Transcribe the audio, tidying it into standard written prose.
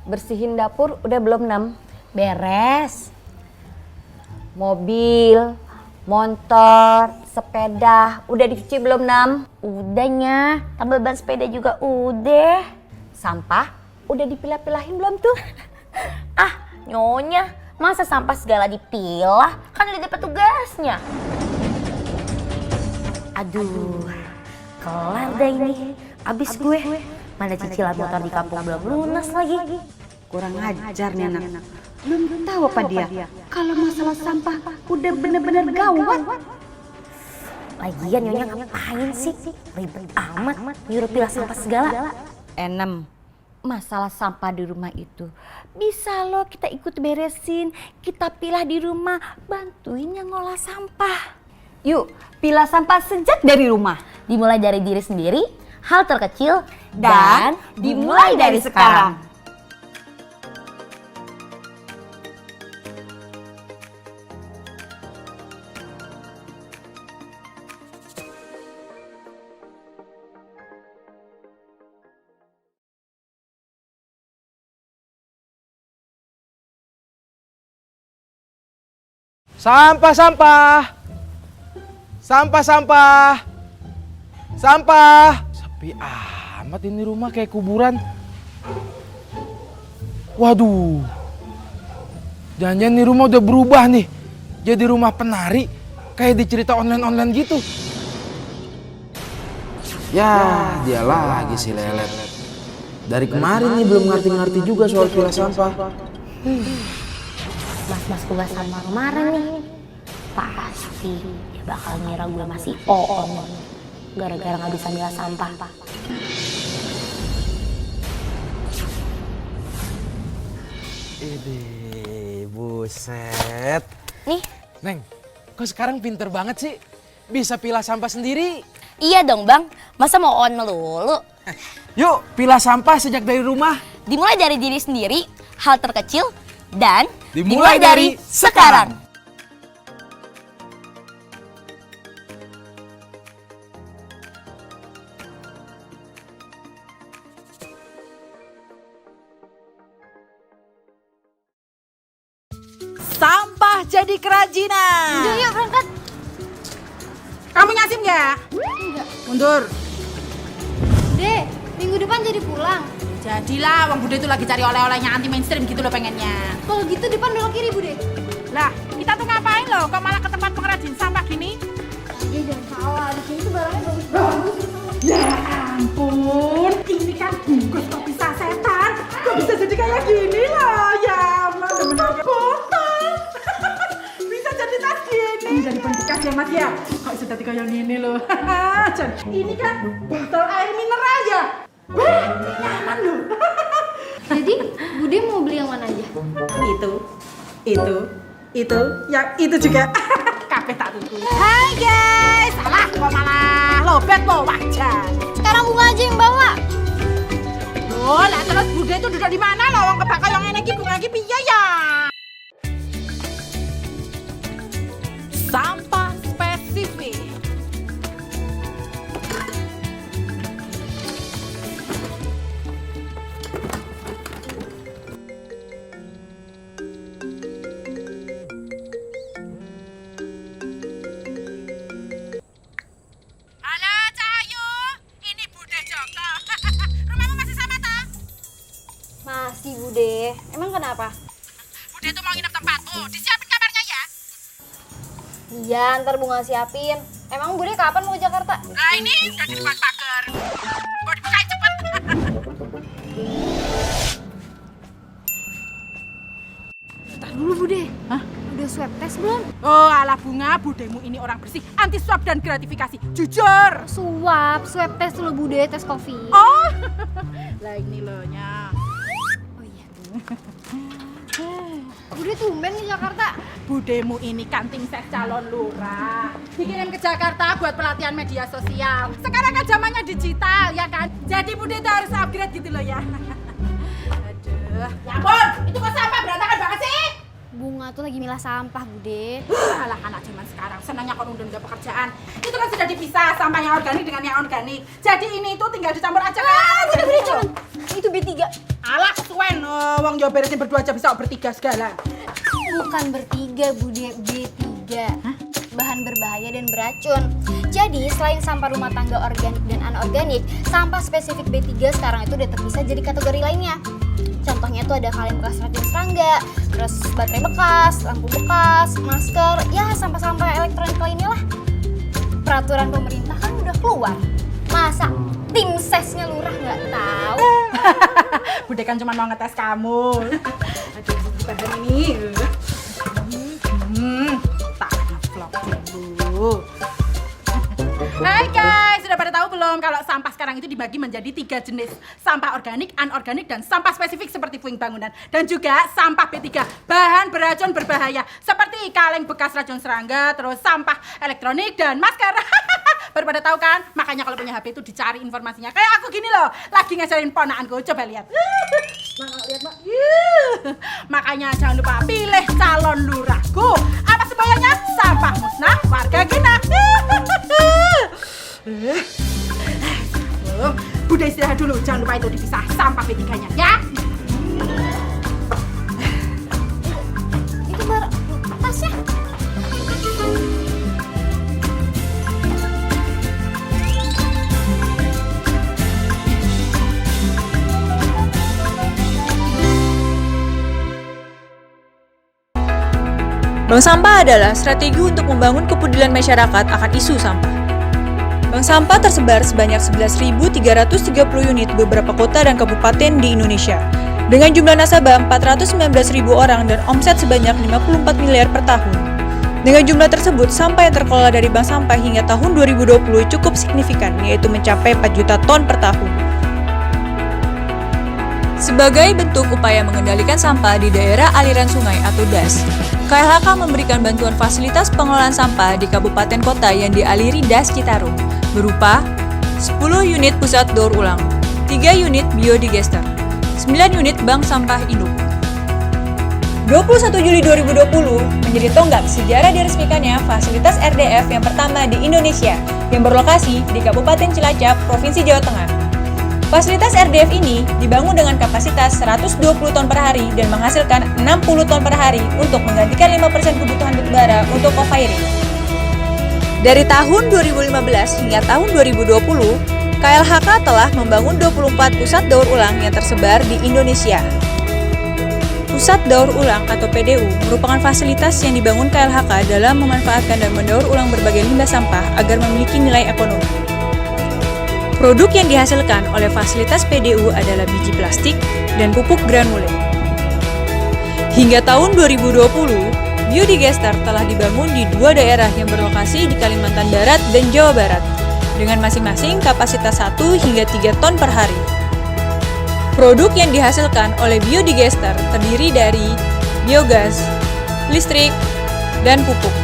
bersihin dapur udah belum, Nam? Beres. Mobil, motor, sepeda udah dicuci belum, Nam? Udahnya, tambal ban sepeda juga udah. Sampah udah dipilah-pilahin belum tuh? Ah, Nyonya, masa sampah segala dipilah? Kan udah dapat tugasnya. Aduh, kelar deh ini. Abis gue. Mana cicilan motor di kampung belum lunas lagi. Kurang ajar nih anak. Belum tahu apa dia. Kalau masalah sampah udah bener-bener gawat. Lagian Nyonya ngapain sih? Ribet amat nyuruh pilah sampah segala. Enem, masalah sampah di rumah itu bisa loh kita ikut beresin, kita pilah di rumah, bantuin yang ngolah sampah. Yuk, pilah sampah sejak dari rumah. Dimulai dari diri sendiri, hal terkecil, Dan dimulai dari sekarang. Sampah, sampah. Sampah, sampah. Sampah. Sepi amat ini rumah kayak kuburan. Waduh. Jangan-jangan ini rumah udah berubah nih. Jadi rumah penari. Kayak di cerita online-online gitu. Ya, dia lagi si lelet. Dari kemarin nih belum ngerti-ngerti juga soal pilah sampah. Mas-mas tugas sama kemarin nih. Pasti dia bakal ngira gue masih oon. Gara-gara gak bisa milah sampah. Ide, buset. Nih, Neng, kok sekarang pinter banget sih? Bisa pilah sampah sendiri. iya dong bang. Masa mau on melulu? Yuk, pilah sampah sejak dari rumah. Dimulai dari diri sendiri, hal terkecil, dan Dimulai dari sekarang. Sampah jadi kerajinan. Yuk berangkat. Kamu nyasim nggak? Enggak. Mundur. Dek, minggu depan jadi pulang. Jadilah, Wang Bude itu lagi cari oleh-olehnya anti mainstream gitu loh pengennya. Kalau gitu depan belok kiri, Bude. Lah, kita tuh ngapain loh? Kok malah ke tempat pengrajin sampah gini? Dia jangan salah, di sini tuh barangnya bagus-bagus. Ya ampun, ini kan bungkus kopi sasetan. Kok bisa jadi kayak gini loh? Ya ampun, bener-bener botol. Bisa jadi tas gini. Ini jadi bekas ya Mas ya? Kok bisa jadi kayak gini loh? Ini kan botol air mineral ya? Wah, nyaman loh. Jadi, Bude mau beli yang mana aja? Itu, yang itu juga. Kabeh tak tuku. Hai guys, salah kok malah lobet lo wajan. Sekarang bunga aja yang bawa. Oh, lah terus Bude itu duduk di mana loh? Wong kebakar yang ini bunga lagi piye ya? Sampah spesifik. Halo Cahayu, ini Bude Joko. Rumahmu masih sama toh? Masih, Bude. Emang kenapa? Bude tuh mau nginep tempatmu, disiapin kamarnya ya. Iya, ntar bunga siapin. Emang Bude kapan mau ke Jakarta? Nah ini udah di depan pagar. Mau dibukain cepet. Ntar dulu, Bude. Hah? Udah swab test belum? Oh alah Bunga, budemu ini orang bersih, anti swab dan gratifikasi, jujur. Swab test dulu, Bude, tes COVID. Oh, lah ini loh nya. Oh iya. Bude tumben di Jakarta. Budemu ini kanting seks calon lurah, dikirim ke Jakarta buat pelatihan media sosial. Sekarang kan zamannya digital ya kan, jadi Bude itu harus upgrade gitu loh ya. Aduh, ya ampun, itu kok sampah berantakan banget sih? Bunga tuh lagi milah sampah, Bude. Alah anak zaman sekarang senangnya kalau udah nggak pekerjaan. Itu kan sudah dipisah sampah yang organik dengan yang organik. Jadi ini itu tinggal dicampur aja kan. Bude, jangan. Itu B3. Alah kesuwen, wong yo beresin berdua aja bisa bertiga segala. Bukan bertiga, Bude, B3. Bahan berbahaya dan beracun. Jadi, selain sampah rumah tangga organik dan anorganik, sampah spesifik B3 sekarang itu udah terpisah jadi kategori lainnya. Contohnya tuh ada kaleng bekas racun serangga, terus baterai bekas, lampu bekas, masker, ya sampah-sampah elektronik lainnya lah. Peraturan pemerintah kan udah keluar. Masa tim sesnya lurah nggak tahu? Bude kan cuma mau ngetes kamu. Aduh, bahan ini. Tak vlog dulu. Hai guys, sudah pada tahu belum kalau sampah sekarang itu dibagi menjadi 3 jenis. Sampah organik, anorganik, dan sampah spesifik seperti puing bangunan. Dan juga sampah B3, bahan beracun berbahaya seperti kaleng bekas racun serangga, terus sampah elektronik dan masker. Baru pada tahu kan? Makanya kalau punya HP itu dicari informasinya. Kayak aku gini loh, lagi ngajarin ponakanku, coba lihat. Mana lihat, Mak? Makanya jangan lupa pilih calon lurahku. Apa semboyannya? Sampah musnah, warga kita. Bude istirahat dulu, jangan lupa itu dipisah sampah B3-nya ya. Itu bar tasnya. Bank Sampah adalah strategi untuk membangun kepedulian masyarakat akan isu sampah. Bank Sampah tersebar sebanyak 11.330 unit di beberapa kota dan kabupaten di Indonesia, dengan jumlah nasabah 419.000 orang dan omset sebanyak 54 miliar per tahun. Dengan jumlah tersebut, sampah yang terkelola dari Bank Sampah hingga tahun 2020 cukup signifikan, yaitu mencapai 4 juta ton per tahun. Sebagai bentuk upaya mengendalikan sampah di daerah aliran sungai atau DAS, KLHK memberikan bantuan fasilitas pengelolaan sampah di kabupaten kota yang dialiri DAS Citarum, berupa 10 unit pusat daur ulang, 3 unit biodigester, 9 unit bank sampah induk. 21 Juli 2020 menjadi tonggak sejarah diresmikannya fasilitas RDF yang pertama di Indonesia yang berlokasi di Kabupaten Cilacap, Provinsi Jawa Tengah. Fasilitas RDF ini dibangun dengan kapasitas 120 ton per hari dan menghasilkan 60 ton per hari untuk menggantikan 5% kebutuhan batubara untuk co-firing. Dari tahun 2015 hingga tahun 2020, KLHK telah membangun 24 pusat daur ulang yang tersebar di Indonesia. Pusat daur ulang atau PDU merupakan fasilitas yang dibangun KLHK dalam memanfaatkan dan mendaur ulang berbagai limbah sampah agar memiliki nilai ekonomi. Produk yang dihasilkan oleh fasilitas PDU adalah biji plastik dan pupuk granule. Hingga tahun 2020, biodigester telah dibangun di 2 daerah yang berlokasi di Kalimantan Barat dan Jawa Barat, dengan masing-masing kapasitas 1 hingga 3 ton per hari. Produk yang dihasilkan oleh biodigester terdiri dari biogas, listrik, dan pupuk.